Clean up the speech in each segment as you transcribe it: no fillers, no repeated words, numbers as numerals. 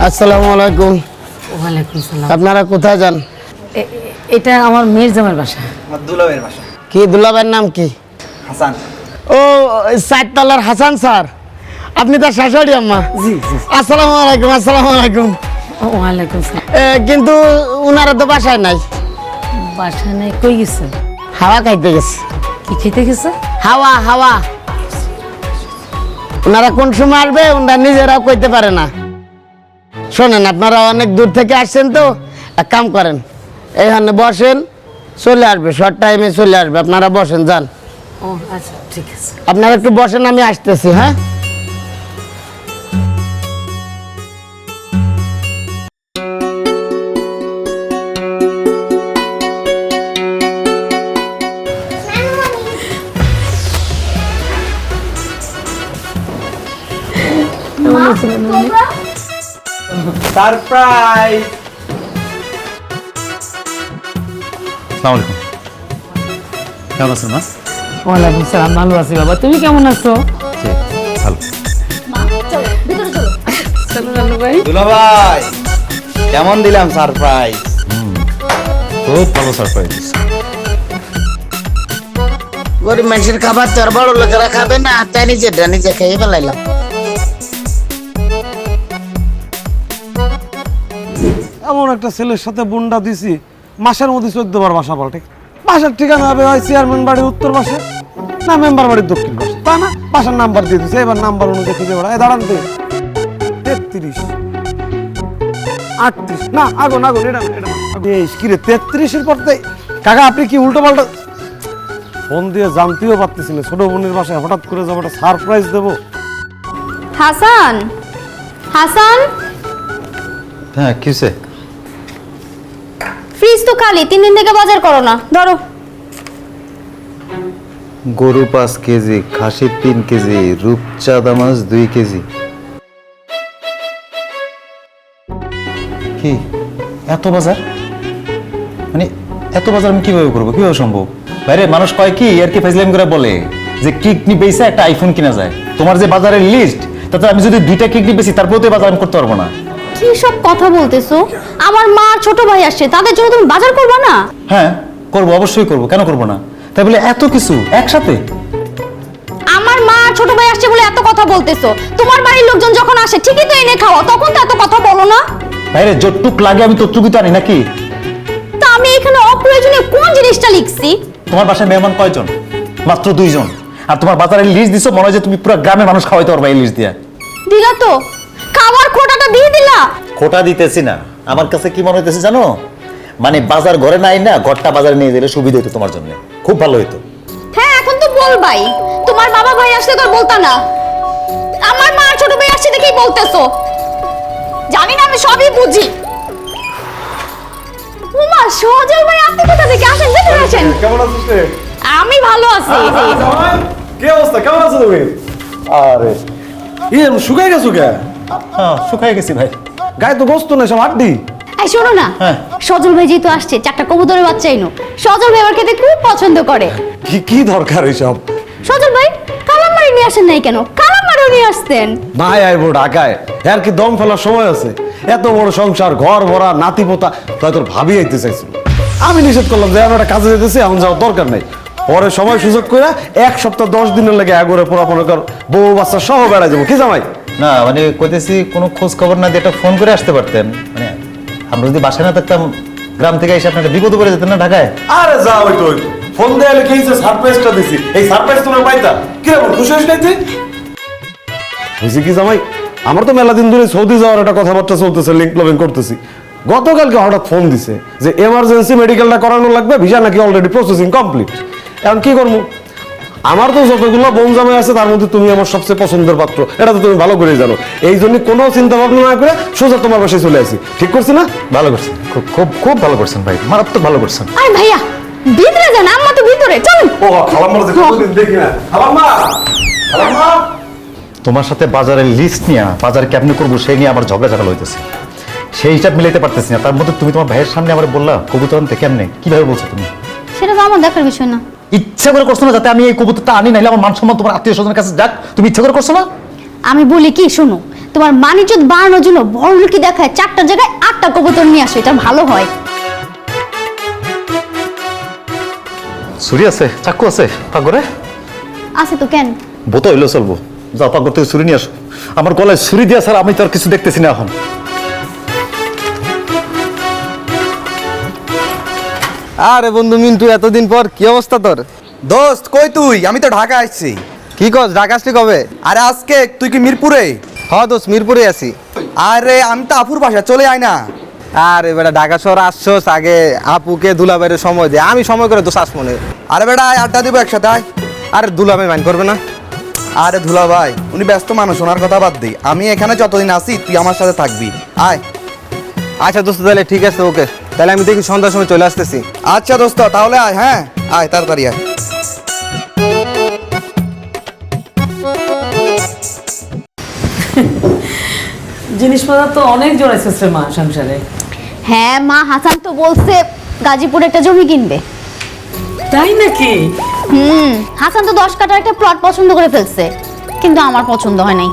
আসসালামু আলাইকুম। ওয়ালাইকুম সালাম। আপনারা কোথায় যান? এটা আমার মেয়ের জামাইয়ের বাসা। আমার দুলাভাইয়ের বাসা। কি দুলাভাইয়ের নাম কি? হাসান। ও সাততলার হাসান স্যার, আপনি তার শাশুড়ি আম্মা? জি জি। আসসালামু আলাইকুম। আসসালামু আলাইকুম। ওয়ালাইকুম সালাম। কিন্তু উনারা তো বাসায় নাই। বাসা নেই, কই গেছে? হাওয়া খাইতে গেছে। কি খেতে গেছে? হাওয়া হাওয়া। ওনারা কোন সময় আসবে ওনারা নিজেরাও কইতে পারে না। শোনেন, আপনারা অনেক দূর থেকে আসছেন, তো এক কাম করেন, এইখানে বসেন, চলে আসবে, শর্ট টাইমে চলে আসবে। আপনারা বসেন, যান। ও আচ্ছা, ঠিক আছে। আপনারা একটু বসেন, আমি আসতেছি। হ্যাঁ, সারপ্রাইজ। আসসালামু আলাইকুম। কেমন আছেন মা? ওয়ালাইকুম সালাম, ভালো আছি বাবা, তুমি কেমন আছো? জি, ভালো। চলো নানু ভাই। দুলাভাই, কেমন দিলাম সারপ্রাইজ? খুব ভালো সারপ্রাইজ। গরিব মানুষের খাবার তো আর বড় লোকেরা খাবে না, তাই নিজে খেয়ে ফেলাইলাম। এমন একটা ছেলের সাথে বুন্ডা দিছি, মাসের মধ্যে 14 বার বাসা পাল্টে। বাসার ঠিকানা হবে হয় চেয়ারম্যান বাড়ির উত্তর পাশে, না মেম্বার বাড়ির দক্ষিণ পাশে, তা না বাসার নাম্বার দিয়ে দিছে। এবার নাম্বার অনুযায়ী খুঁজে বেড়া। দাঁড়ান তো, 33 38 না, আগুন আগুন, এটা না, এটা না। বেশ কি রে, 33-এর পর কাকা আপনি কি উল্টো পাল্টা ফোন দিয়ে জানতেও পারতেছি না। ছোট বোনের বাসায় হঠাৎ করে যাবো, একটা সারপ্রাইজ দেবো। হাসান, হাসান, হ্যাঁ, কি হয়েছে? ফ্রিজ তো খালি, 3 দিন থেকে বাজার করো না। ধরো। গরু 5 কেজি, খাসি 3 কেজি, রূপচাঁদা মাছ 2 কেজি। কি এত বাজার? মানে এত বাজার আমি কিভাবে করবো, কিভাবে সম্ভব? বাইরে মানুষ কয় কি আর কি ফাইজলাম করে বলে যে কিডনি বেচে একটা আইফোন কিনা যায়। তোমার যে বাজারের লিস্ট, তাতে আমি যদি 2টা কিডনি বেশি, তারপরেও তো এই বাজার আমি করতে পারবো না। কি সব কথা বলতেছো? আমার মা ছোট ভাই আসছে, তাদের জন্য তুমি বাজার করবে না? হ্যাঁ করবো, অবশ্যই করবো, কেন করবো না? তাই বলে এত কিছু একসাথে? আমার মা ছোট ভাই আসছে বলে এত কথা বলতেছো। তোমার বাড়ির লোকজন যখন আসে ঠিকই তো এনে খাওয়া, তখন তো এত কথা বলো না। বাইরে যতটুক লাগে আমি ততটুকুই তো আনি নাকি? তা আমি এখানে অপ্রয়োজনীয় কোন জিনিসটা লিখছি? তোমার বাসায় মেহমান কয়জন? মাত্র 2 জন। আর তোমার বাজারের লিস্ট দিছো, মনে হয় যে তুমি পুরো গ্রামের মানুষ খাওয়াইতে পারবা এই লিস্ট দিয়ে। দিলা তো, খাবার খোটাটা দিয়ে দিলা। খোটা দিতেছি না, আমার কাছে কি মনে হইতেছে জানো, মানে বাজার ঘরে নাই না, ঘরটা বাজারে নিয়ে দিলে সুবিধা হতো তোমার জন্য, খুব ভালো হতো। হ্যাঁ এখন তো বলবাই, তোমার বাবা ভাই আসলে তো আর বলতা না। আমার মা ছোট ভাই আসছে দেখেই বলতেছো। জানি না, আমি সবই বুঝি। উমা, সজল ভাই আপনি কোথা থেকে আসেন? দেখে আসেন। কেমন আছিস রে? আমি ভালো আছি। কি অবস্থা, কেমন আছো তুমি? আরে শুকাই গেছো কে? হ্যাঁ শুকাই গেছি ভাই। গায়ে তো গোস্ত নেই, সব হাড্ডি। এই শোনো না, হ্যাঁ। সজল ভাই যেহেতু আসছে, 4টা কবুতরের বাচ্চা এনো। সজল ভাই আমার খেতে খুব পছন্দ করে। কি কি দরকার এইসব? সজল ভাই কালামারি নিয়ে আসেন নাই কেন? কালামারিও নিয়ে আসতেন। নাই আইবো ঢাকায়, এর কি দম ফেলার সময় আছে? এত বড় সংসার, ঘর ভরা, নাতি পোতা, তাই তোর ভাবি আইতে চাইছিল। আমি নিষেধ করলাম যে আমি একটা কাজে যেতেছি, এখন যাওয়ার দরকার নাই। পরে সময় সুযোগ করে 1 সপ্তাহ 10 দিনের লেগে এগোরে পোড়াপোনা কর, বউ বাচ্চা সহ বেড়াই যাবো। কি জামাই? না মানে কইতেছি কোনো খোঁজ খবর না দিয়ে একটা ফোন করে আসতে পারতেন। মানে আমরা যদি বাসায় না থাকতাম, গ্রাম থেকে এসে আপনার বিপদ করে যেতেন না ঢাকায়। আরে যা হইতো হইতো, ফোন দেয়ালে কি যে সারপ্রাইজটা দিছি, এই সারপ্রাইজ তোমার পাইতা কি রে? খুশি হইস নাই তুই? বুঝি কি জামাই, আমার তো মেলা দিন ধরে সৌদি যাওয়ার একটা কথাবার্তা চলতেছে, লিঙ্ক লবিং করতেছি। গতকালকে হঠাৎ ফোন দিছে যে এমার্জেন্সি মেডিকেলটা করানো লাগবে, ভিসা নাকি অলরেডি প্রসেসিং কমপ্লিট। এখন কি করবো? আমার তো যতগুলো বোন জামাই আছে তার মধ্যে তুমি আমার সবচেয়ে পছন্দের পাত্র, এটা তো তুমি ভালো করেই জানো। এই জন্য কোনো চিন্তা ভাবনা না করে সোজা তোমার বাসায় চলে আসি। ঠিক করছি না? ভালো করছেন, খুব খুব খুব ভালো করছেন ভাই, মারাত্মক ভালো করছেন। আরে ভাইয়া ভিতরে যান, আম্মা তো ভিতরে, চলুন। ও খালাম্মা যে কতদিন দেখি না। খালাম্মা, খালাম্মা, তোমার সাথে বাজারের লিস্ট নিয়ে বাজার কেমনে করবো সেই নিয়ে আমার ঝগড়া ঝামেলা হইতেছে, সেই হিসাব মিলাইতে পারতেছি না। তার মধ্যে তুমি তোমার ভাইয়ের সামনে আমার বললা কবুতর আনতে, কেমনে কিভাবে বলছো তুমি? সেটা তো আমার দেখার বিষয় না। ইচ্ছা করে করছো না যাতে আমি এই কবুতরটা আনি, নাইলে আমার মান সম্মান তোমার আত্মীয় স্বজনের কাছে যাক, তুমি ইচ্ছা করে করছো না? আমি বলি কি, শোনো, তোমার মানিজ্যত বাড়ানোর জন্য বড় লোকই দেখায় 4টা জায়গায় 8টা কবুতর নিয়ে আসো, এটা ভালো হয়। ছুরি আছে, চাকু আছে পাকঘরে? আছে তো, কেন? বোতো হইলো চলবো। যাও পাকঘর থেকে ছুরি নিয়ে আসো। আমার গলায় ছুরি দিয়া স্যার আমি তো আর কিছু দেখতেছি না এখন। আরে বন্ধু মিন্টু, এতদিন পর কি অবস্থা তোর? দোস্ত কই তুই? আমি তো ঢাকা আসছি। কি কস, ঢাকা আসলি কবে? আরে আজকে। তুই কি মিরপুরে? হ্যাঁ দোস্ত, মিরপুরে আছি। আরে আমি তো আপুর বাসা, চলে আয় না। আরে বেটা, ঢাকা শহর আসছোস, আগে আপুকে দুলাভাইয়ের সময় দে। আমি সময় করে তো শ্বাস মনে। আরে বেটা আয়, আড্ডা দিব একসাথে, আয়। আরে দুলাভাই মাইন্ড করবে না? আরে দুলাভাই উনি ব্যস্ত মানুষ, ওনার কথা বাদ দিই। আমি এখানে যতদিন আছি তুই আমার সাথে থাকবি, আয়। আচ্ছা দোস্ত, তাহলে ঠিক আছে, ওকে। তাহলে আমি দেখি সন্ধ্যার সময় চলে আসতেছি। আচ্ছা দোস্ত, তাহলে আয়। হ্যাঁ আয়, তাড়াতাড়ি আয়। জিনিসপত্র তো অনেক জোড়াইছিস রে মা সংসারে। হ্যাঁ মা, হাসান তো বলছে গাজীপুরে একটা জমি কিনবে। তাই নাকি? হাসান তো 10 কাঠার একটা প্লট পছন্দ করে ফেলছে, কিন্তু আমার পছন্দ হয় নাই।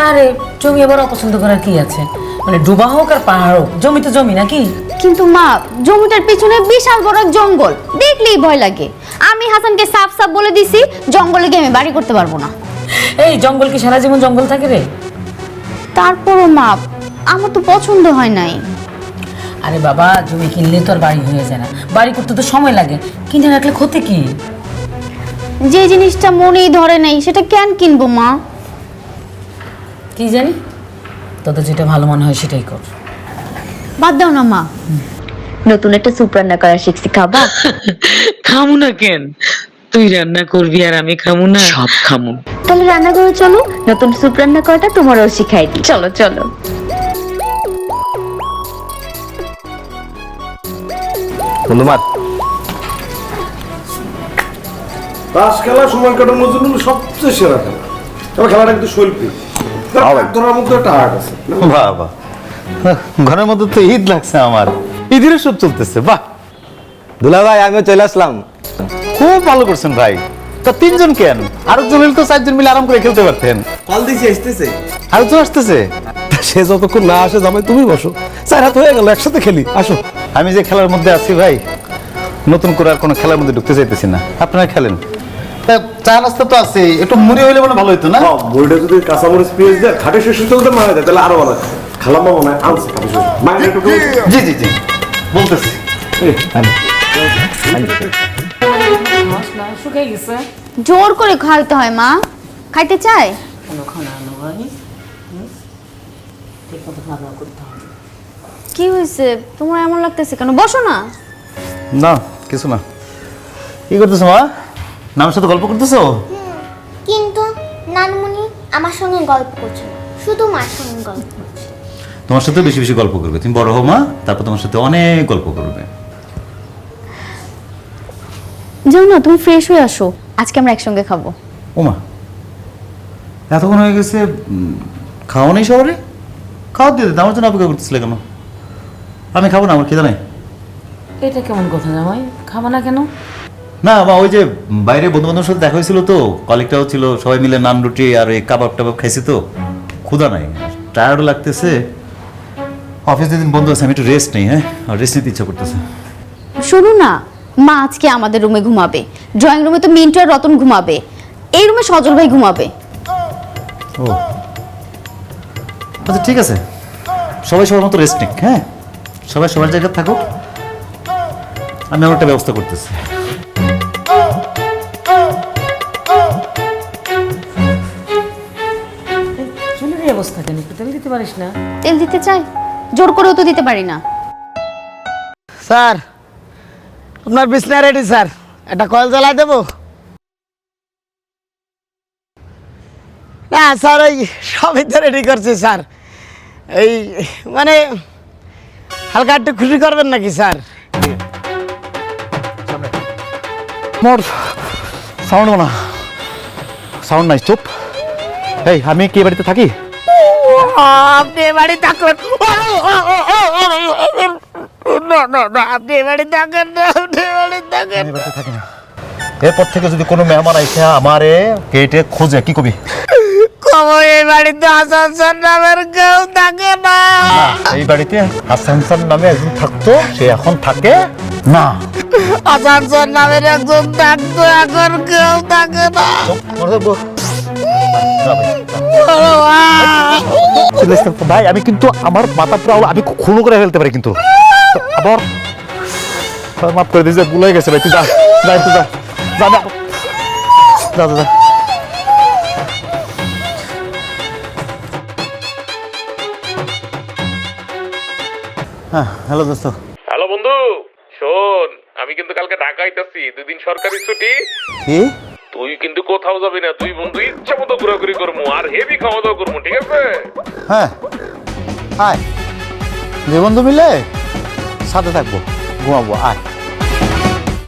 আরে জমি আবার অপছন্দ করার কি আছে? মানে ডুবা হোক আর পাহাড় হোক, জমি তো জমি নাকি? কিন্তু মা, জমিটার পিছনে বিশাল বড় এক জঙ্গল, দেখলেই ভয় লাগে। আমি হাসানকে সাফ সাফ বলে দিছি জঙ্গলে গিয়ে আমি বাড়ি করতে পারবো না। এই জঙ্গল কি সারা জীবন জঙ্গল থাকে রে? তারপরও মা, আমার তো পছন্দ হয় নাই। আরে বাবা, জমি কিনলে তো আর বাড়ি হয়ে যায় না, বাড়ি করতে তো সময় লাগে। কিনে রাখলে ক্ষতি কি? যে জিনিসটা মনেই ধরে নাই সেটা কেন কিনবো মা? কি জানি, তোদের যেটা ভালো মনে হয় সেটাই কর। বাদ দাও না মা, নতুন একটা স্যুপ রান্না করা শিখছি, খাবা? খামু না কেন? তুই রান্না করবি আর আমি খামু না? সব খামু। তাহলে রান্না করে চলো, নতুন স্যুপ রান্না করাটা তোমারও শিখাই দিই। চলো চলো। বন্ধুমার তাস খেলা সময় কাটানোর জন্য সবচেয়ে সেরা খেলা। তবে খেলাটা কিন্তু শৈল্পী, ধরার মধ্যে একটা হার্ট আছে। বাবা, ঘরের মধ্যে তো ঈদ লাগছে আমার, ঈদের সব চলতেছে। বাহ দুলাভাই, আমিও চলে আসলাম। খুব ভালো করছেন ভাই। তা 3 জন কেন? আরেকজন হলে তো 4 জন মিলে আরাম করে খেলতে পারতেন। কল দিছি, আসতেছে। আরেকজন আসতেছে? সে যতক্ষণ না আসে জামাই তুমি বসো, 4 হাত হয়ে গেল, একসাথে খেলি, আসো। আমি যে খেলার মধ্যে আছি ভাই, নতুন করে আর কোনো খেলার মধ্যে ঢুকতে চাইতেছি না। আপনারা খেলেন। তা চা নাস্তা তো আছে, একটু মুড়ি হইলে মনে ভালো হইতো না? বইটা যদি কাঁচামরিচ পেঁয়াজ দেয়, খাটে শেষ চলতে মারা যায়, তাহলে আরো ভালো। খালাম্মা মনে হয় আনছে খাটে শেষ। মায়ের একটু জি জি জি, বলতেছি। মশলা শুকিয়ে গেছে। জোর করে খাইতে হয় মা। খাইতে চায়? কোনো খানা আনো ভাই, ঠিক মতো খাওয়া দাওয়া করতে হবে। কি হয়েছে তোমার এমন লাগতেছে কেন? বসো না। না কিছু না। কি করতেছো মা? নামের সাথে গল্প করতেছো? কিন্তু নানমুনি আমার সঙ্গে গল্প করছে না, শুধু মার সঙ্গে গল্প করছে। তোমার সাথে বেশি বেশি গল্প করবে। তুমি বড় হও মা, তারপর তোমার সাথে অনেক গল্প করবে। যাও না, তুমি ফ্রেশ হয়ে আসো, আজকে আমরা একসঙ্গে খাবো। ও মা, এতক্ষণ হয়ে গেছে, খাওয়া নেই শহরে? খাওয়া দিয়ে দিতে, আমার জন্য অপেক্ষা করতেছিলে কেন? আমি খাবো না, আমার খিদে নাই। এটা কেমন কথা জামাই, খাবা না কেন? না মা, ওই যে বাইরে বন্ধু বান্ধবের সাথে দেখা হয়েছিল তো, কলিগটাও ছিল, সবাই মিলে নান রুটি আর এই কাবাব টাবাব খাইছি তো, ক্ষুধা নাই, টায়ার্ডও লাগতেছে। অফিস যেদিন বন্ধু আছে, আমি একটু রেস্ট নেই। হ্যাঁ, রেস্ট নিতে ইচ্ছা করতেছে। শোনো না, মা আজকে আমাদের রুমে ঘুমাবে, ড্রয়িং রুমে তো মিন্টু আর রতন ঘুমাবে, এই রুমে সজল ভাই ঘুমাবে। ও আচ্ছা, ঠিক আছে, সবাই সবার মতো রেস্ট নিক। হ্যাঁ, সবাই সবার জায়গায় থাকুক, আমি আমার একটা ব্যবস্থা করতেছি। চুলের এই অবস্থা কেন? একটু তেল দিতে পারিস না? তেল দিতে চাই? জোর করেও তো দিতে পারি না। স্যার, আপনার বিছনা রেডি স্যার, একটা কয়েল জ্বালাই দেবো? না স্যার, ওই সবই তো রেডি করছি স্যার। এই মানে হালকা একটু খুশি করবেন নাকি স্যার? মোর সাউন্ড না, সাউন্ড নাই, চুপ। এই আমি কি বাড়িতে থাকি? আপনি বাড়ি থাকেন না, না না, আপনি বাড়ি থাকেন না, আপনি বাড়ি থাকেন। আমি বাড়িতে থাকি না। এরপর থেকে যদি কোনো মেহমান আইসে আমারে গেটে খোঁজে, কি কবি? বাবু এই বাড়িতে হাসান স্যার নামের কেউ থাকে না। এই বাড়িতে হাসান স্যার নামে একজন থাকতো, সে এখন থাকে না। হাসান স্যার নামের একজন থাকতো, এখন কেউ থাকে না। ভাই আমি কিন্তু আমার মাথা পুরো আমি খুন করে ফেলতে পারি কিন্তু আবার মাফ করে দিয়েছে, ভুলে গেছে ভাই। তুই যা যা তুই যা যা যা যা যা। হ্যাঁ হ্যালো দোস্ত। হ্যালো বন্ধু, শোন আমি কিন্তু কালকে ঢাকা আইতাছি, 2 দিন সরকারি ছুটি। কি তুই কিন্তু কোথাও যাবি না, তুই বন্ধু ইচ্ছা মতো ঘোরাঘুরি করবো আর হেভি খাওয়া দাওয়া করবো, ঠিক আছে? হ্যাঁ আয়, যে বন্ধু মিলে সাথে থাকবো, ঘুমাবো, আয়।